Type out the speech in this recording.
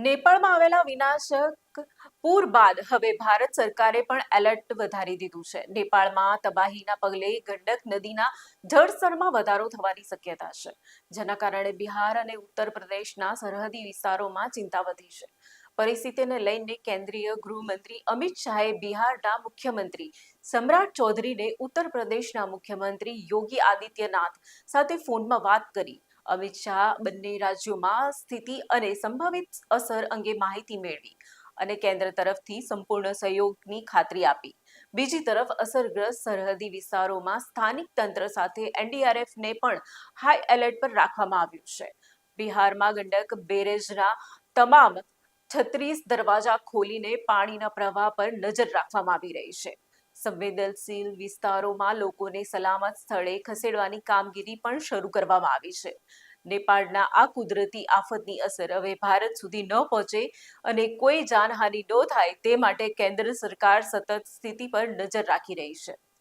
નેપાળમાં આવેલા વિનાશક પૂર બાદ હવે ભારત સરકારે પણ એલર્ટ વધારી દીધું છે. નેપાળમાં તબાહીના પગલે ગંડક નદીના જળસ્તરમાં વધારો થવાની શક્યતા છે, જેના કારણે બિહાર અને ઉત્તર પ્રદેશના સરહદી વિસ્તારોમાં ચિંતા વધી છે. પરિસ્થિતિને લઈને કેન્દ્રીય ગૃહમંત્રી અમિત શાહે બિહારના મુખ્યમંત્રી સમ્રાટ ચૌધરીને ઉત્તર પ્રદેશના મુખ્યમંત્રી યોગી આદિત્યનાથ સાથે ફોનમાં વાત કરી. અમિત શાહ બંને રાજ્યોમાં સ્થિતિ અને સંભવિત અસર અંગે માહિતી મેળવી અને કેન્દ્ર તરફથી સંપૂર્ણ સહયોગની ખાતરી આપી. બીજી તરફ અસરગ્રસ્ત સરહદી વિસ્તારોમાં સ્થાનિક તંત્ર સાથે એનડીઆરએફને પણ હાઈ એલર્ટ પર રાખવામાં આવ્યું છે. બિહારમાં ગંડક બેરેજના તમામ 36 દરવાજા ખોલીને પાણીના પ્રવાહ પર નજર રાખવામાં આવી રહી છે. સંવેદનશીલ વિસ્તારોમાં લોકોને સલામત સ્થળે ખસેડવાની કામગીરી પણ શરૂ કરવામાં આવી છે. નેપાળના આ કુદરતી આફતની અસર હવે ભારત સુધી ન પહોંચે અને કોઈ જાનહાનિ ન થાય તે માટે કેન્દ્ર સરકાર સતત સ્થિતિ પર નજર રાખી રહી છે.